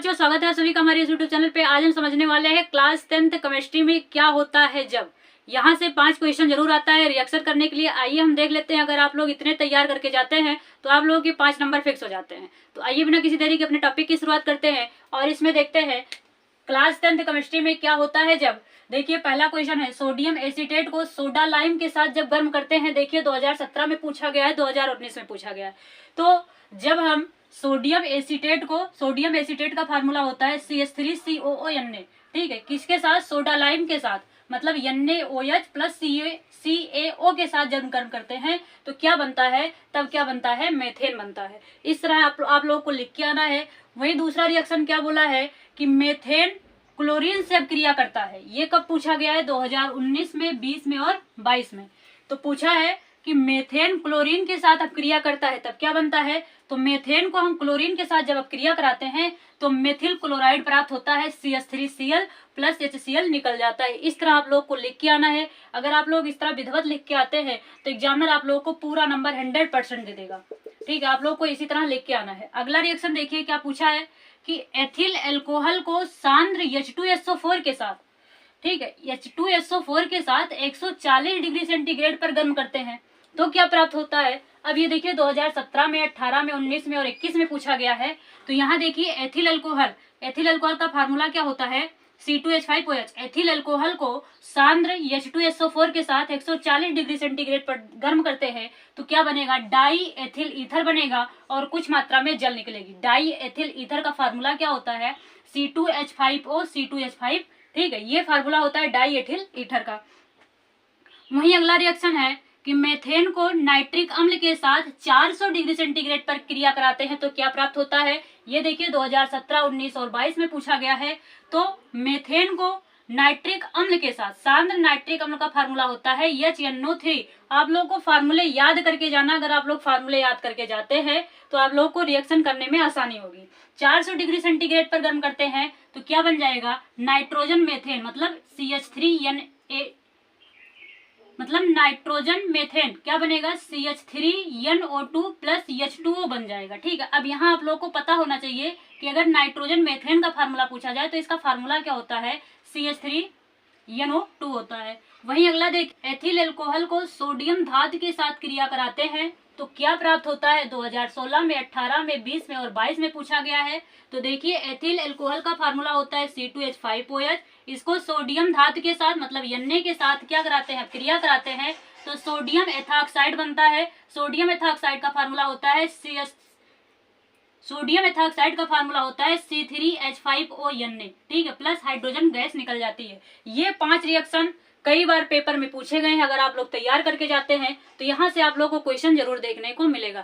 बच्चों, स्वागत है सभी का हमारे इस यूट्यूब चैनल पे। आज हम समझने वाले हैं क्लास 10th केमिस्ट्री में क्या होता है जब। यहाँ से 5 क्वेश्चन जरूर आता है रिएक्शन करने के लिए। आइए हम देख लेते हैं। अगर आप लोग इतने तैयार करके जाते हैं तो आप लोगों के 5 नंबर फिक्स हो जाते हैं। तो आइए बिना किसी देरी के अपने टॉपिक की शुरुआत करते हैं और इसमें देखते हैं क्लास 10th केमिस्ट्री में क्या होता है जब। देखिए पहला क्वेश्चन है, सोडियम एसीटेट को सोडा लाइम के साथ जब गर्म करते हैं। देखिए 2017 में पूछा गया है, 2019 में पूछा गया है। तो जब हम सोडियम एसीटेट का फार्मूला होता है CH3COO Na, ठीक है, किसके साथ? सोडा लाइम के साथ, मतलब NaOH प्लस CaO के साथ जब गर्म करते हैं तो क्या बनता है? तब क्या बनता है? मेथेन बनता है। इस तरह आप लोगों को लिख के आना है। वही दूसरा रिएक्शन क्या बोला है कि मेथेन क्लोरीन से अब क्रिया करता है। ये कब पूछा गया है? 2019 में, 20 में और 22 में। तो पूछा है कि मेथेन क्लोरीन के साथ अब क्रिया करता है तब क्या बनता है। तो मेथेन को हम क्लोरीन के साथ जब अब क्रिया कराते हैं तो मेथिल क्लोराइड प्राप्त होता है, CH3Cl प्लस HCl निकल जाता है। इस तरह आप लोग को लिख के आना है। अगर आप लोग इस तरह विधिवत लिख के आते हैं तो एग्जामिनर आप लोग को पूरा नंबर 100% दे देगा। ठीक है, आप लोग को इसी तरह लिख के आना है। अगला रिएक्शन देखिए क्या पूछा है कि एथिल एल्कोहल को सांद्र H2SO4 के साथ, ठीक है, H2SO4 के साथ 140 डिग्री सेंटीग्रेड पर गर्म करते हैं तो क्या प्राप्त होता है। अब ये देखिए 2017 में, 18 में, 19 में और 21 में पूछा गया है। तो यहाँ देखिए एथिल अल्कोहल का फार्मूला क्या होता है? C2H5OH। एथिल अल्कोहल को सांद्र H2SO4 के साथ 140 डिग्री सेंटीग्रेड पर गर्म करते हैं तो क्या बनेगा? डाई एथिल ईथर बनेगा और कुछ मात्रा में जल निकलेगी। डाई एथिल ईथर का फार्मूला क्या होता है? C2H5O C2H5, ठीक है, ये फार्मूला होता है डाई एथिल ईथर का। वहीं अगला रिएक्शन है कि मेथेन को नाइट्रिक अम्ल के साथ 400 डिग्री सेंटीग्रेड पर क्रिया कराते हैं तो क्या प्राप्त होता है। ये देखिए 2017, 19 और 22 में पूछा गया है। तो मेथेन को नाइट्रिक अम्ल के साथ, सांद्र नाइट्रिक अम्ल का फार्मूला होता है HNO3। आप लोग को फार्मूले याद करके जाना। अगर आप लोग फार्मूले याद करके जाते हैं तो आप लोग को रिएक्शन करने में आसानी होगी। 400 डिग्री सेंटीग्रेड पर गर्म करते हैं तो क्या बन जाएगा? नाइट्रोजन मेथेन, मतलब नाइट्रोजन मेथेन क्या बनेगा? CH3NO2 प्लस H2O बन जाएगा। ठीक है, अब यहाँ आप लोग को पता होना चाहिए कि अगर नाइट्रोजन मेथेन का फार्मूला पूछा जाए तो इसका फार्मूला क्या होता है? CH3NO2 होता है। वहीं अगला देख, एथिल अल्कोहल को सोडियम धातु के साथ क्रिया कराते हैं तो क्या प्राप्त होता है? 2016 में, 18 में, 20 में और 22 में पूछा गया है। तो देखिए एथिल अल्कोहल का फार्मूला होता है C2H5OH। इसको सोडियम धातु के साथ, मतलब Na के साथ क्या कराते हैं? क्रिया कराते हैं तो सोडियम एथॉक्साइड बनता है। सोडियम एथॉक्साइड का फार्मूला होता है C3H5ONa, ठीक है, प्लस हाइड्रोजन गैस निकल जाती है। ये 5 रिएक्शन कई बार पेपर में पूछे गए हैं। अगर आप लोग तैयार करके जाते हैं तो यहाँ से आप लोग को क्वेश्चन जरूर देखने को मिलेगा।